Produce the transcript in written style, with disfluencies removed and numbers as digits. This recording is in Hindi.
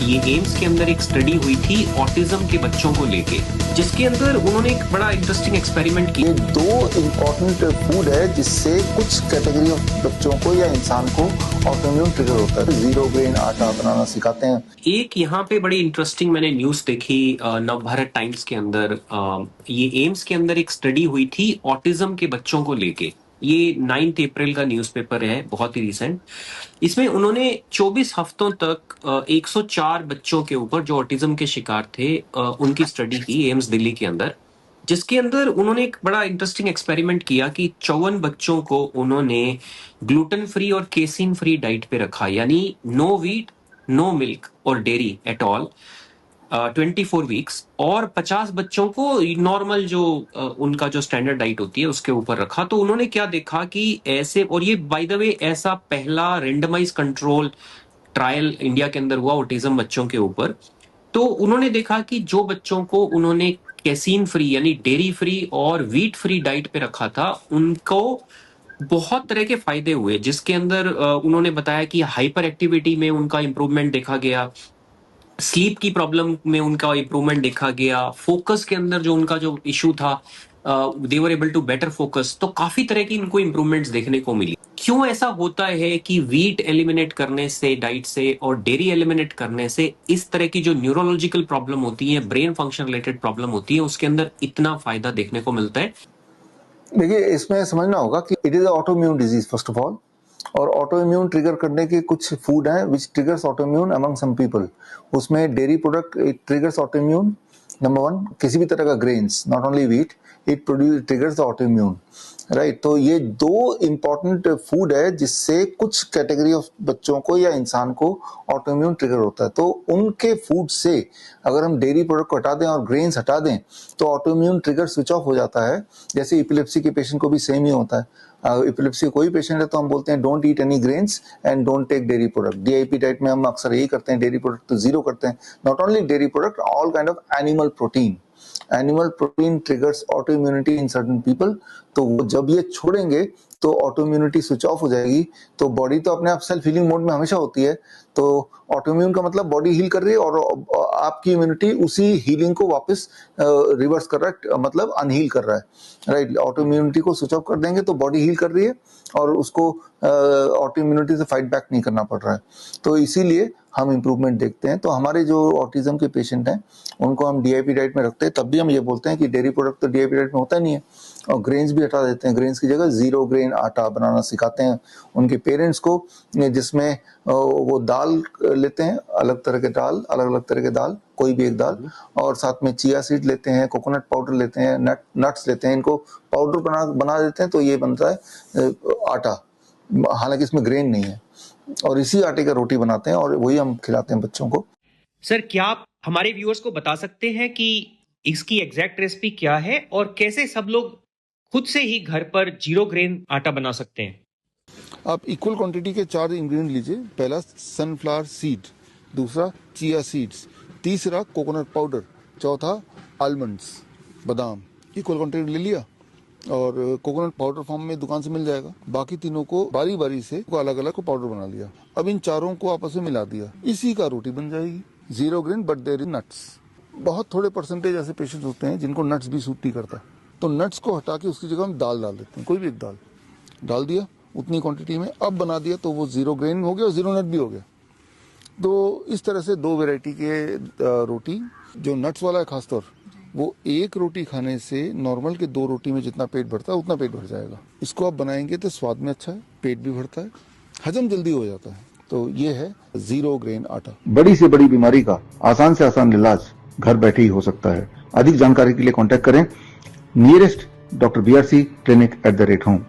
ये एम्स के अंदर एक स्टडी हुई थी ऑटिज्म के बच्चों को लेके, जिसके अंदर उन्होंने एक बड़ा इंटरेस्टिंग एक्सपेरिमेंट किया। ये दो इम्पोर्टेंट फूड है जिससे कुछ कैटेगरी ऑफ बच्चों को या इंसान को ऑटोइम्यून ट्रिगर होता है। 0 ग्रेन आटा बनाना सिखाते हैं। एक यहाँ पे बड़ी इंटरेस्टिंग मैंने न्यूज देखी नवभारत टाइम्स के अंदर। ये एम्स के अंदर एक स्टडी हुई थी ऑटिज्म के बच्चों को लेके। ये 9 अप्रैल का न्यूज़पेपर है, बहुत ही रिसेंट। इसमें उन्होंने 24 हफ्तों तक 104 बच्चों के ऊपर जो ऑटिज्म के शिकार थे उनकी स्टडी की एम्स दिल्ली के अंदर, जिसके अंदर उन्होंने एक बड़ा इंटरेस्टिंग एक्सपेरिमेंट किया कि 54 बच्चों को उन्होंने ग्लूटेन फ्री और केसिन फ्री डाइट पे रखा, यानी नो व्हीट, नो मिल्क और डेयरी एट ऑल 24 वीक्स, और 50 बच्चों को नॉर्मल जो उनका जो स्टैंडर्ड डाइट होती है उसके ऊपर रखा। तो उन्होंने क्या देखा कि ऐसे, और ये बाय द वे ऐसा पहला रेंडमाइज कंट्रोल ट्रायल इंडिया के अंदर हुआ ऑटिज्म बच्चों के ऊपर। तो उन्होंने देखा कि जो बच्चों को उन्होंने कैसीन फ्री यानी डेयरी फ्री और व्हीट फ्री डाइट पे रखा था, उनको बहुत तरह के फायदे हुए, जिसके अंदर उन्होंने बताया कि हाइपर एक्टिविटी में उनका इंप्रूवमेंट देखा गया, स्लीप की प्रॉब्लम में उनका इंप्रूवमेंट देखा गया, फोकस के अंदर जो उनका जो इशू था they were able to better focus. तो काफी तरह की इनको इंप्रूवमेंट्स देखने को मिली। क्यों ऐसा होता है कि व्हीट एलिमिनेट करने से डाइट से और डेयरी एलिमिनेट करने से इस तरह की जो न्यूरोलॉजिकल प्रॉब्लम होती है, ब्रेन फंक्शन रिलेटेड प्रॉब्लम होती है, उसके अंदर इतना फायदा देखने को मिलता है? देखिए, इसमें समझना होगा कि it is autoimmune disease first of all, और ऑटोइम्यून ट्रिगर करने के कुछ फूड हैं which triggers autoimmune among some people. उसमें dairy product it triggers autoimmune. Number 1, किसी भी तरह का grains, not only wheat, it produce triggers autoimmune, right. तो ये दो इम्पोर्टेंट फूड है जिससे कुछ कैटेगरी ऑफ बच्चों को या इंसान को ऑटोइम्यून ट्रिगर होता है। तो उनके फूड से अगर हम डेयरी प्रोडक्ट को हटा दें और ग्रेन्स हटा दें तो ऑटोइम्यून ट्रिगर स्विच ऑफ हो जाता है। जैसे इपिलेप्सी के पेशेंट को भी सेम ही होता है। इपिलेप्सी कोई पेशेंट है तो हम बोलते हैं don't eat any grains and don't take dairy product. DIP diet में हम अक्सर यही करते हैं, डेयरी प्रोडक्ट तो 0 करते हैं। Not only dairy product, all kind of animal protein. Animal protein triggers autoimmunity in certain people. तो वो जब ये छोड़ेंगे तो ऑटोइम्यूनिटी स्विच ऑफ हो जाएगी। तो बॉडी तो अपने आप सेल्फ हीलिंग मोड में हमेशा होती है। तो ऑटोइम्यून का मतलब बॉडी हील कर रही है और आपकी इम्यूनिटी उसी हीलिंग को वापस रिवर्स कर रहा है, मतलब अनहील कर रहा है, राइट। ऑटोइम्यूनिटी को स्विच ऑफ कर देंगे तो बॉडी हील कर रही है और उसको ऑटोइम्यूनिटी से फाइट बैक नहीं करना पड़ रहा है। तो इसीलिए हम इम्प्रूवमेंट देखते हैं। तो हमारे जो ऑटिज्म के पेशेंट हैं उनको हम डीआईपी डाइट में रखते हैं, तब भी हम ये बोलते हैं कि डेयरी प्रोडक्ट तो डीआईपी डाइट में होता नहीं है, और ग्रेन्स भी हटा देते हैं। ग्रेन्स की जगह 0 ग्रेन आटा बनाना सिखाते हैं उनके पेरेंट्स को, जिसमें वो दाल लेते हैं, अलग तरह के दाल, अलग अलग तरह के दाल, कोई भी एक दाल, और साथ में चिया सीड लेते हैं, कोकोनट पाउडर लेते हैं, नट्स लेते हैं। इनको पाउडर बना देते हैं तो ये बनता है आटा, हालांकि इसमें ग्रेन नहीं है, और इसी आटे का रोटी बनाते हैं और वही हम खिलाते हैं बच्चों को। सर, क्या आप हमारे व्यूअर्स को बता सकते हैं कि इसकी एग्जैक्ट रेसिपी क्या है और कैसे सब लोग खुद से ही घर पर 0 ग्रेन आटा बना सकते हैं? आप इक्वल क्वांटिटी के 4 इंग्रेडिएंट लीजिए। पहला सनफ्लावर सीड, दूसरा चिया सीड्स, तीसरा कोकोनट पाउडर, चौथा आलमंड्स, बादाम। इक्वल क्वांटिटी ले लिया और कोकोनट पाउडर फॉर्म में दुकान से मिल जाएगा। बाकी तीनों को बारी बारी से अलग अलग को पाउडर बना लिया। अब इन चारों को आपस में मिला दिया, इसी का रोटी बन जाएगी। 0 grain but there is nuts. बहुत थोड़े परसेंटेज ऐसे पेशेंट्स होते हैं जिनको नट्स भी सूट नहीं करता, तो नट्स को हटा के उसकी जगह हम दाल डाल देते हैं। कोई भी एक दाल डाल दिया उतनी क्वांटिटी में, अब बना दिया तो वो 0 ग्रेन हो गया और 0 नट भी हो गया। तो इस तरह से 2 वेराइटी के रोटी, जो नट्स वाला है खासतौर, वो एक रोटी खाने से नॉर्मल के 2 रोटी में जितना पेट भरता है उतना पेट भर जाएगा। इसको आप बनाएंगे तो स्वाद में अच्छा है, पेट भी भरता है, हजम जल्दी हो जाता है। तो ये है 0 ग्रेन आटा। बड़ी से बड़ी बीमारी का आसान से आसान इलाज घर बैठे ही हो सकता है। अधिक जानकारी के लिए कांटेक्ट करें nearest doctor BRC clinic @home।